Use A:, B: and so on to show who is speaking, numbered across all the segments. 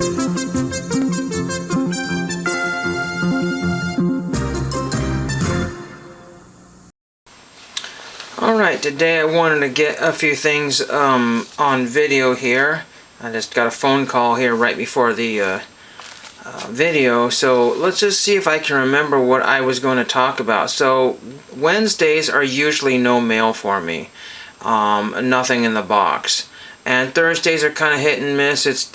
A: Alright, today I wanted to get a few things on video here. I just got a phone call here right before the video, so let's just see if I can remember what I was going to talk about. So Wednesdays are usually no mail for me, nothing in the box, and Thursdays are kind of hit and miss. It's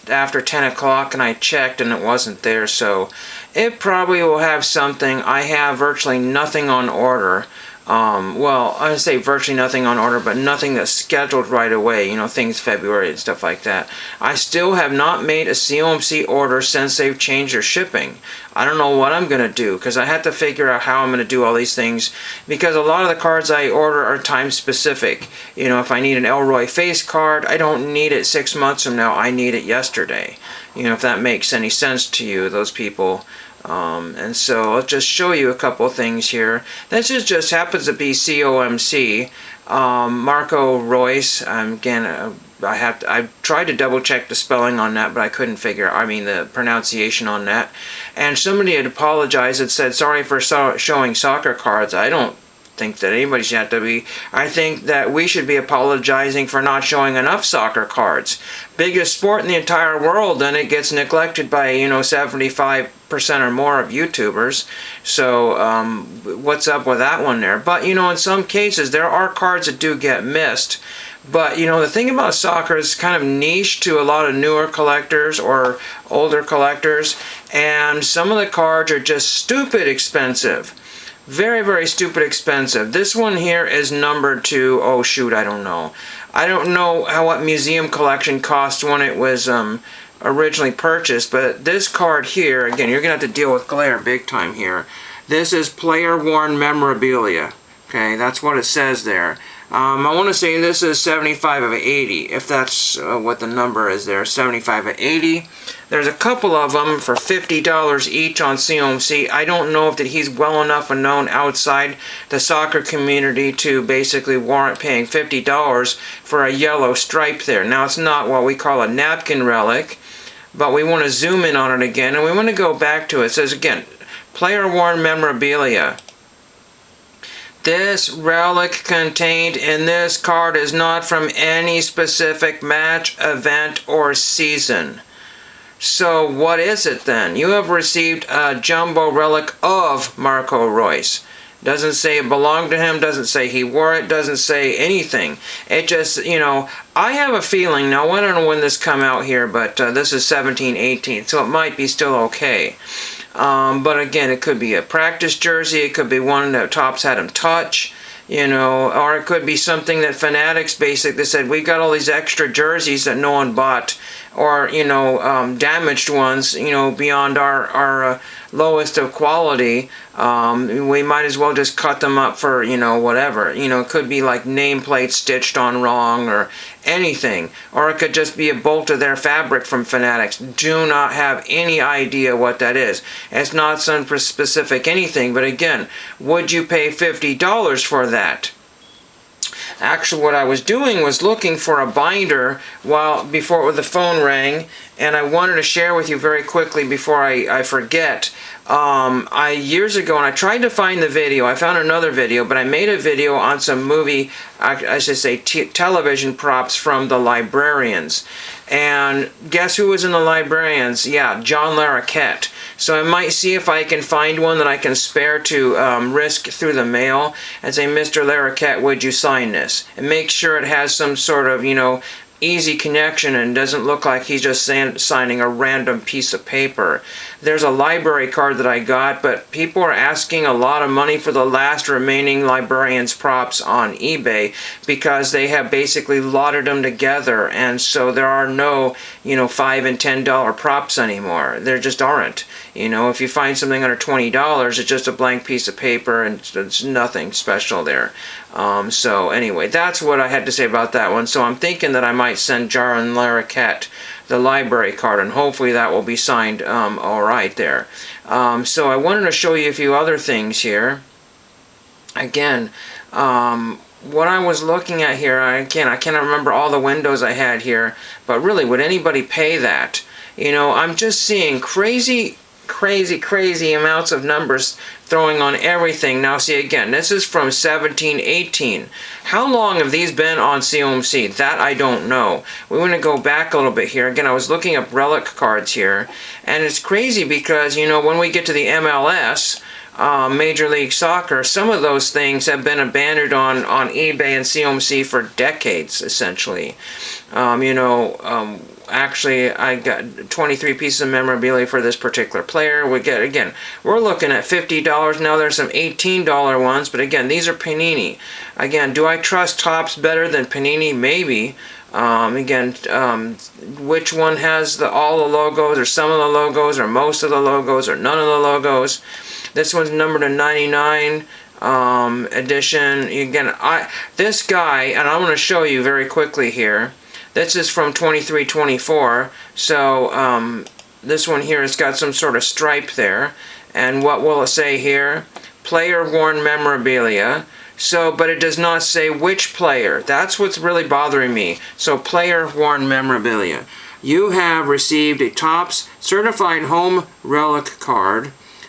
A: after 10 o'clock and I checked and it wasn't there, so it probably will have something. I have virtually nothing on order. Well, I would say virtually nothing on order, but nothing that's scheduled right away, you know, things February and stuff like that. I still have not made a COMC order since they've changed their shipping. I don't know what I'm going to do, because I have to figure out how I'm going to do all these things, because a lot of the cards I order are time specific. You know, if I need an Elroy face card, I don't need it 6 months from now, I need it yesterday. You know, if that makes any sense to you, those people. And so I'll just show you a couple things here. This just happens to be COMC. Marco Royce. Again, I tried to double check the spelling on that, but I couldn't figure. I mean the pronunciation on that. And somebody had apologized and said sorry for showing soccer cards. I don't think that anybody should have to be. I think that we should be apologizing for not showing enough soccer cards. Biggest sport in the entire world, and it gets neglected by, you know, 75% or more of YouTubers. So what's up with that one there? But, you know, in some cases there are cards that do get missed. But, you know, the thing about soccer is kind of niche to a lot of newer collectors or older collectors, and some of the cards are just stupid expensive. Very, very stupid expensive. This one here is numbered to, oh shoot, I don't know. I don't know what museum collection cost when it was originally purchased, but this card here, again, you're going to have to deal with glare big time here. This is player worn memorabilia. Okay, that's what it says there. I want to say this is 75 of 80, if that's what the number is there, 75 of 80. There's a couple of them for $50 each on COMC. I don't know if that he's well enough known outside the soccer community to basically warrant paying $50 for a yellow stripe there. Now, it's not what we call a napkin relic, but we want to zoom in on it again, and we want to go back to it. It says, again, player worn memorabilia. This relic contained in this card is not from any specific match, event, or season. So what is it then? You have received a jumbo relic of Marco Royce. Doesn't say it belonged to him, doesn't say he wore it, doesn't say anything. It just, you know, I have a feeling, now I don't know when this come out here, but this is 17/18, so it might be still okay. But again, it could be a practice jersey, it could be one that Topps had him touch, you know, or it could be something that Fanatics basically said, we've got all these extra jerseys that no one bought, or, you know, damaged ones, you know, beyond our lowest of quality. We might as well just cut them up for, you know, whatever. You know, it could be like nameplates stitched on wrong or anything. Or it could just be a bolt of their fabric from Fanatics. Do not have any idea what that is. It's not some specific anything, but again, would you pay $50 for that? Actually, what I was doing was looking for a binder before the phone rang, and I wanted to share with you very quickly before I forget. Years ago, and I tried to find the video, I found another video, but I made a video on some movie, I should say television props from the Librarians. And guess who was in the Librarians? Yeah, John Larroquette. So I might see if I can find one that I can spare to risk through the mail and say, Mr. Larroquette, would you sign this? And make sure it has some sort of, you know, easy connection and doesn't look like he's just signing a random piece of paper. There's a library card that I got, but people are asking a lot of money for the last remaining Librarians props on eBay because they have basically lotted them together, and so there are no, you know, $5 and $10 props anymore. There just aren't. You know, if you find something under $20, it's just a blank piece of paper and it's nothing special there. So anyway, that's what I had to say about that one. So I'm thinking that I might send John Larroquette the library card, and hopefully that will be signed all right there. So I wanted to show you a few other things here. Again, what I was looking at here, I cannot remember all the windows I had here, but really, would anybody pay that? You know, I'm just seeing crazy amounts of numbers throwing on everything. Now see, again, this is from 1718. How long have these been on COMC? That I don't know. We want to go back a little bit here. Again, I was looking up relic cards here, and it's crazy because, you know, when we get to the MLS, Major League Soccer, some of those things have been abandoned on eBay and COMC for decades, essentially. Actually, I got 23 pieces of memorabilia for this particular player. We're looking at $50. Now there's some $18 ones, but again, these are Panini. Again, do I trust Topps better than Panini? Maybe. Which one has all the logos, or some of the logos, or most of the logos, or none of the logos? This one's numbered to 99 edition. Again, this guy, and I'm going to show you very quickly here. This is from 23-24, so this one here has got some sort of stripe there. And what will it say here? Player worn memorabilia. So, but it does not say which player. That's what's really bothering me. So, player worn memorabilia. You have received a Topps certified home relic card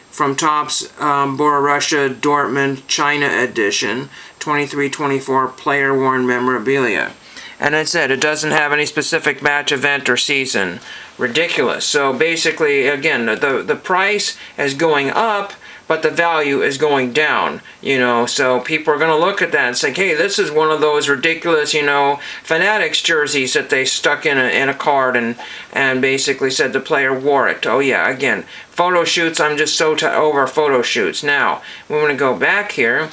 A: from Topps Borussia Dortmund China edition, 23-24 player worn memorabilia. And I said, it doesn't have any specific match, event, or season. Ridiculous. So basically, again, the price is going up, but the value is going down, you know. So people are going to look at that and say, hey, this is one of those ridiculous, you know, Fanatics jerseys that they stuck in a card and basically said the player wore it. Oh yeah, again, photo shoots, I'm just so over photo shoots. Now, we're going to go back here.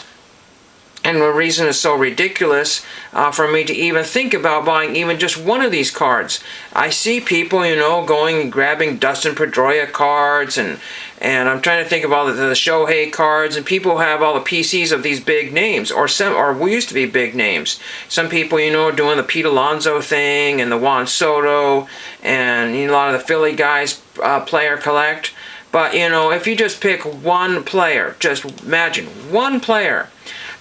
A: And the reason it's so ridiculous for me to even think about buying even just one of these cards. I see people, you know, going and grabbing Dustin Pedroia cards, and I'm trying to think of all the Shohei cards, and people have all the PCs of these big names, or we used to be big names. Some people, you know, are doing the Pete Alonso thing, and the Juan Soto, and you know, a lot of the Philly guys player collect. But, you know, if you just pick one player, just imagine, one player.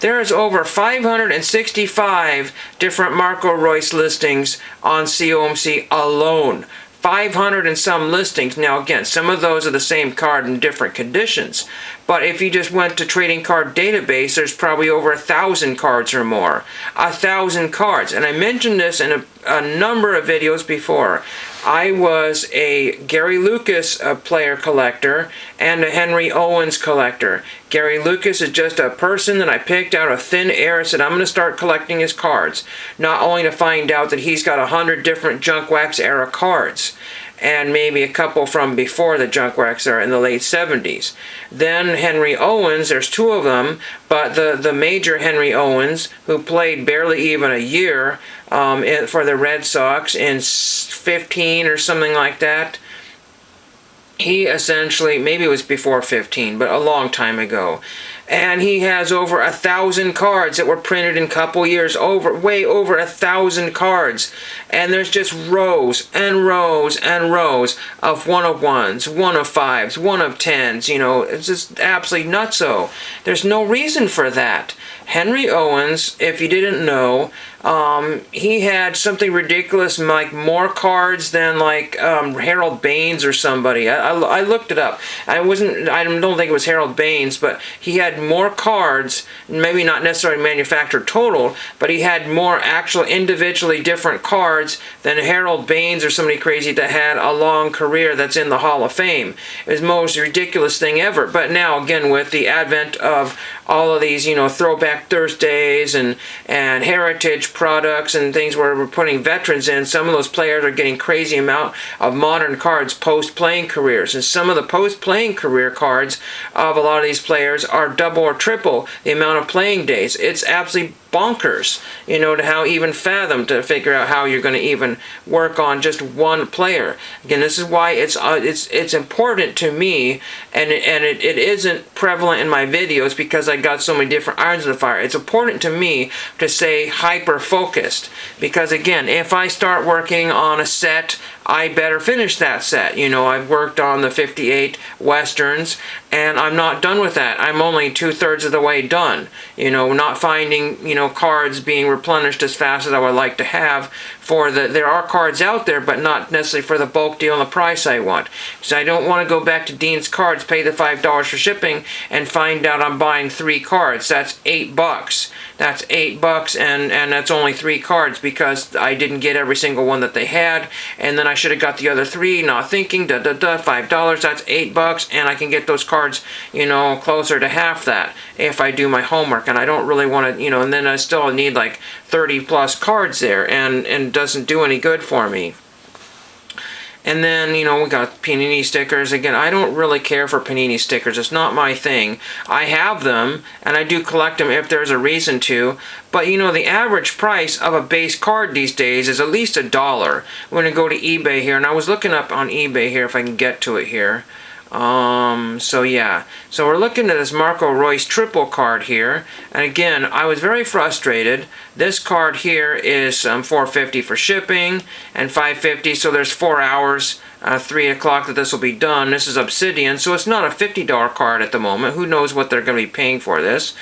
A: There is over 565 different Marco Reus listings on COMC alone. 500 and some listings. Now again, some of those are the same card in different conditions. But if you just went to Trading Card Database, there's probably over 1,000 cards or more. 1,000 cards. And I mentioned this in a number of videos before. I was a Gary Lucas player collector and a Henry Owens collector. Gary Lucas is just a person that I picked out of thin air and said, I'm going to start collecting his cards. Not only to find out that he's got 100 different Junk Wax era cards, and maybe a couple from before the Junk Wax era in the late 70s. Then Henry Owens, there's two of them, but the major Henry Owens, who played barely even a year for the Red Sox in 15 or something like that, he essentially, maybe it was before 15, but a long time ago. And he has over 1,000 cards that were printed in a couple years, way over 1,000 cards. And there's just rows and rows and rows of 1-of-1s, 1-of-5s, 1-of-10s. You know, it's just absolutely nutso. There's no reason for that. Henry Owens, if you didn't know, he had something ridiculous, like more cards than like Harold Baines or somebody. I looked it up. I don't think it was Harold Baines, but he had more cards, maybe not necessarily manufactured total, but he had more actual individually different cards than Harold Baines or somebody crazy that had a long career that's in the Hall of Fame. It was the most ridiculous thing ever. But now, again, with the advent of all of these, you know, Throwback Thursdays and heritage products and things where we're putting veterans in, some of those players are getting crazy amount of modern cards post-playing careers. And some of the post-playing career cards of a lot of these players are double or triple the amount of playing days. It's absolutely bonkers, you know, to how even fathom to figure out how you're going to even work on just one player. Again, this is why it's important to me, and it isn't prevalent in my videos because I got so many different irons in the fire. It's important to me to stay hyper focused, because again, if I start working on a set, I better finish that set. You know, I've worked on the 58 Westerns, and I'm not done with that. I'm only 2/3 of the way done. Not finding, cards being replenished as fast as I would like to have there are cards out there, but not necessarily for the bulk deal and the price I want. So I don't want to go back to Dean's Cards, pay the $5 for shipping, and find out I'm buying 3 cards. That's $8. That's $8, and that's only 3 cards because I didn't get every single one that they had, and then I should have got the other 3, not thinking, $5, that's $8, and I can get those cards, closer to half that if I do my homework, and I don't really want to, and then I still need like 30 plus cards there, and it doesn't do any good for me. And then, we got Panini stickers. Again, I don't really care for Panini stickers. It's not my thing. I have them, and I do collect them if there's a reason to. But, the average price of a base card these days is at least $1. I'm going to go to eBay here, and I was looking up on eBay here if I can get to it here. So yeah, so we're looking at this Marco Royce triple card here, and again, I was very frustrated. This card here is $4.50 for shipping and $5.50, so there's 4 hours, 3 o'clock that this will be done. This is Obsidian, so it's not a $50 card at the moment. Who knows what they're going to be paying for this?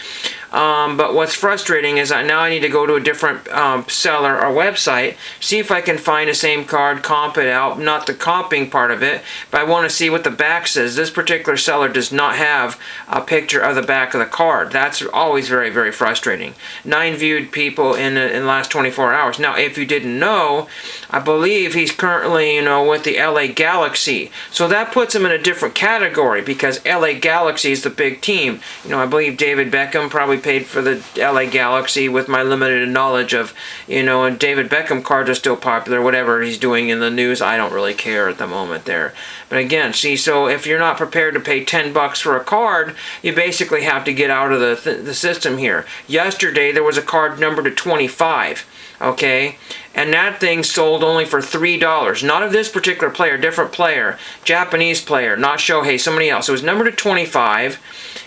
A: But what's frustrating is that now I need to go to a different seller or website, see if I can find the same card, comp it out, not the comping part of it, but I want to see what the back says. This particular seller does not have a picture of the back of the card. That's always very, very frustrating. 9 viewed people in the last 24 hours. Now, if you didn't know, I believe he's currently, with the LA Galaxy. So that puts him in a different category because LA Galaxy is the big team. I believe David Beckham probably paid for the LA Galaxy with my limited knowledge of, and David Beckham cards are still popular. Whatever he's doing in the news, I don't really care at the moment there. But again, see, so if you're not prepared to pay $10 for a card, you basically have to get out of the system here. Yesterday, there was a card numbered to 25. Okay, and that thing sold only for $3. Not of this particular player, different player, Japanese player, not Shohei, somebody else. It was numbered to 25.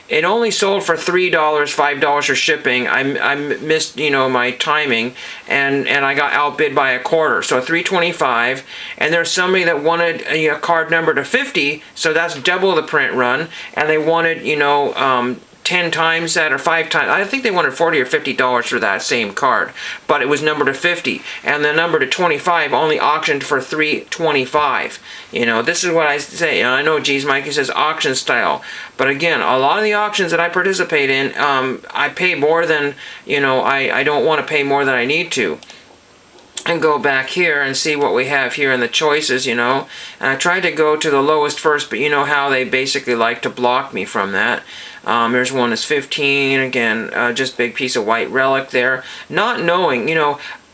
A: It only sold for $3, $5 for shipping. I missed, my timing, and I got outbid by a quarter. So $3.25, and there's somebody that wanted a card number to 50, so that's double the print run, and they wanted, 10 times that or 5 times. I think they wanted $40 or $50 for that same card, but it was numbered to 50, and the number to 25 only auctioned for $3.25. This is what I say. I know G's Mikey says auction style, but again, a lot of the auctions that I participate in, I pay more than, I don't want to pay more than I need to. And go back here and see what we have here in the choices, and I tried to go to the lowest first, but you know how they basically like to block me from that. There's one that's 15, again, just big piece of white relic there. Not knowing,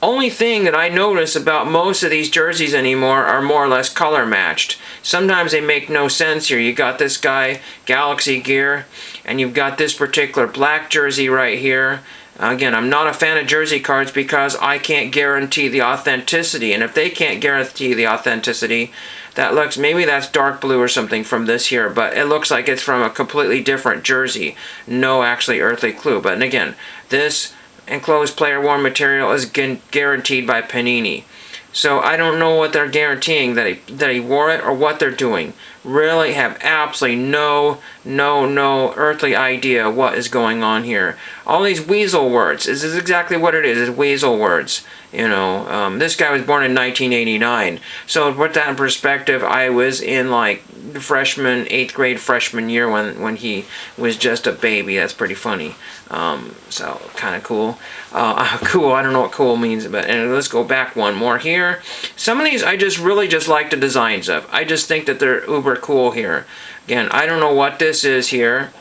A: only thing that I notice about most of these jerseys anymore are more or less color matched. Sometimes they make no sense here. You got this guy, Galaxy gear, and you've got this particular black jersey right here. Again, I'm not a fan of jersey cards because I can't guarantee the authenticity. And if they can't guarantee the authenticity, that looks, maybe that's dark blue or something from this here, but it looks like it's from a completely different jersey. No actually earthly clue. But again, this enclosed player worn material is guaranteed by Panini. So I don't know what they're guaranteeing, that he wore it or what they're doing. Really have absolutely no earthly idea what is going on here. All these weasel words. This is exactly what it is. It's weasel words. This guy was born in 1989. So to put that in perspective, I was in like freshman, 8th grade freshman year when he was just a baby. That's pretty funny. So kind of cool. Cool, I don't know what cool means, but and let's go back one more here. Some of these I really just like the designs of. I just think that they're uber cool here. Again, I don't know what this is here.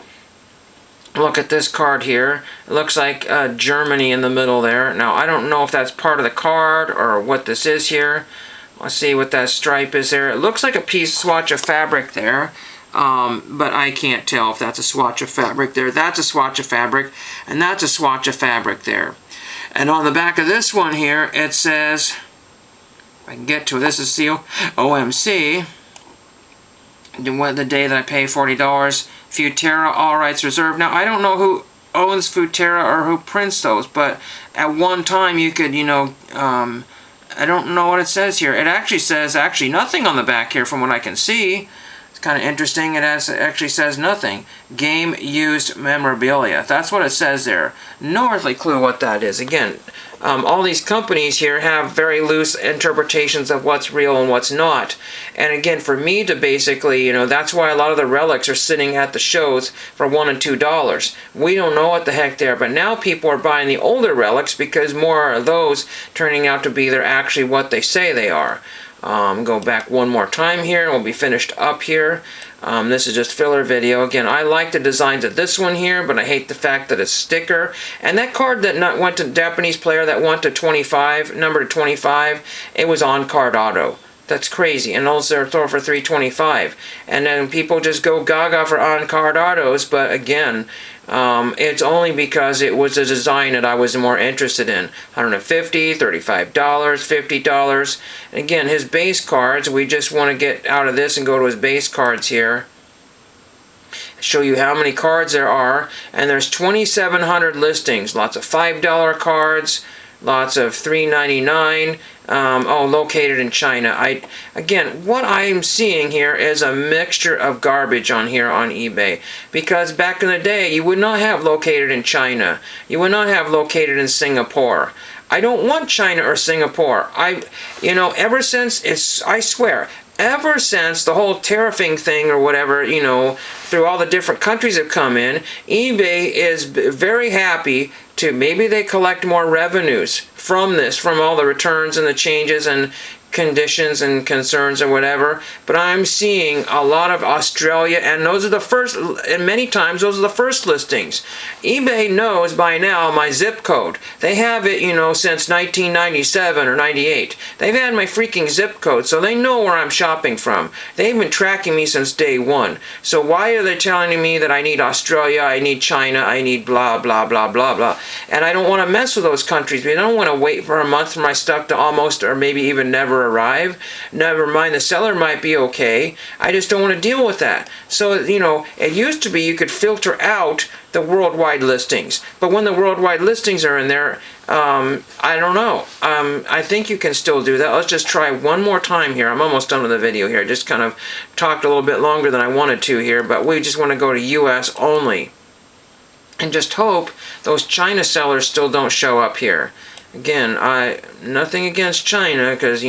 A: Look at this card here. It looks like Germany in the middle there. Now, I don't know if that's part of the card or what this is here. Let's see what that stripe is there. It looks like a swatch of fabric there. But I can't tell if that's a swatch of fabric there. That's a swatch of fabric, and that's a swatch of fabric there. And on the back of this one here, it says, if I can get to it, this is seal OMC. The day that I pay $40, Futera, all rights reserved. Now, I don't know who owns Futera or who prints those, but at one time you could, I don't know what it says here. It actually says nothing on the back here from what I can see. It's kind of interesting. It actually says nothing. Game used memorabilia. That's what it says there. No earthly clue what that is. Again, all these companies here have very loose interpretations of what's real and what's not. And again, for me to basically, that's why a lot of the relics are sitting at the shows for $1 and $2. We don't know what the heck they are, but now people are buying the older relics because more of those turning out to be they're actually what they say they are. Go back one more time here and we'll be finished up here. This is just filler video. Again, I like the designs of this one here, but I hate the fact that it's sticker. And that card that went to Japanese player that went to 25, number to 25, it was on card auto. That's crazy. And those are sold for $325. And then people just go gaga for on-card autos, but again, it's only because it was a design that I was more interested in. $150, $35, $50. And again, his base cards, we just want to get out of this and go to his base cards here. Show you how many cards there are. And there's 2,700 listings. Lots of $5 cards. Lots of $3.99. Located in China. Again, what I'm seeing here is a mixture of garbage on here on eBay. Because back in the day, you would not have located in China. You would not have located in Singapore. I don't want China or Singapore. Ever since I swear, ever since the whole tariffing thing or whatever, through all the different countries have come in, eBay is very happy to, maybe they collect more revenues from this, from all the returns and the changes and conditions and concerns or whatever, but I'm seeing a lot of Australia, and those are the first, and many times those are the first listings. eBay knows by now my zip code. They have it, since 1997 or 98. They've had my freaking zip code, so they know where I'm shopping from. They've been tracking me since day one. So why are they telling me that I need Australia, I need China, I need blah, blah, blah, blah, blah? And I don't want to mess with those countries. I don't want to wait for a month for my stuff to almost or maybe even never arrive. Never mind, the seller might be okay. I just don't want to deal with that. So, it used to be you could filter out the worldwide listings. But when the worldwide listings are in there, I don't know. I think you can still do that. Let's just try one more time here. I'm almost done with the video here. I just kind of talked a little bit longer than I wanted to here, but we just want to go to US only. And just hope those China sellers still don't show up here. Again, nothing against China, because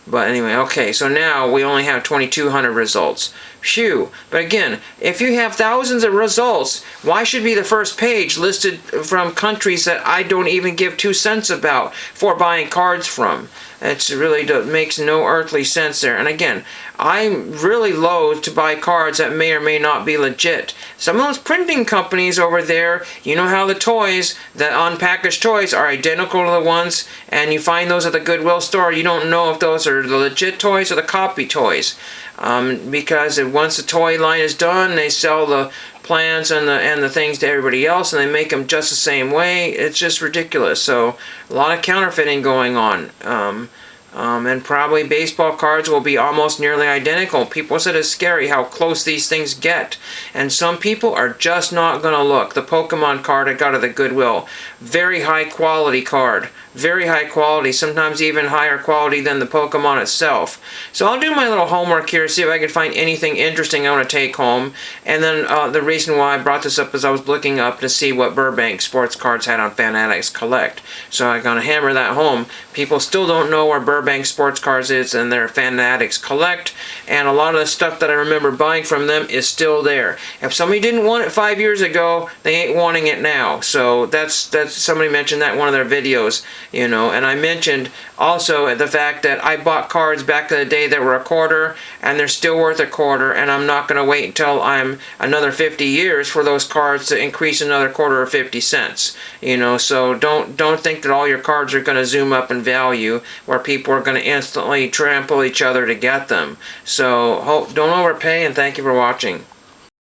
A: but anyway, okay, so now we only have 2,200 results. Phew. But again, if you have thousands of results, why should be the first page listed from countries that I don't even give 2 cents about for buying cards from? It really makes no earthly sense there. And again, I'm really loath to buy cards that may or may not be legit. Some of those printing companies over there, you know how the toys, the unpackaged toys, are identical to the ones, and you find those at the Goodwill store. You don't know if those are the legit toys or the copy toys. Because once the toy line is done, they sell the plans and the things to everybody else, and they make them just the same way. It's just ridiculous. So a lot of counterfeiting going on. And probably baseball cards will be almost nearly identical. People said it's scary how close these things get. And some people are just not going to look. The Pokemon card I got at the Goodwill, very high quality card. Very high quality, sometimes even higher quality than the Pokemon itself. So I'll do my little homework here, see if I can find anything interesting I want to take home. And then the reason why I brought this up is I was looking up to see what Burbank sports cards had on Fanatics Collect. So I'm going to hammer that home. People still don't know where Burbank sports cards is and their Fanatics Collect. And a lot of the stuff that I remember buying from them is still there. If somebody didn't want it 5 years ago, they ain't wanting it now. So that's somebody mentioned that in one of their videos. And I mentioned also the fact that I bought cards back in the day that were $0.25, and they're still worth $0.25, and I'm not going to wait until I'm another 50 years for those cards to increase another quarter or 50 cents. So don't think that all your cards are going to zoom up in value where people are going to instantly trample each other to get them. So don't overpay, and thank you for watching.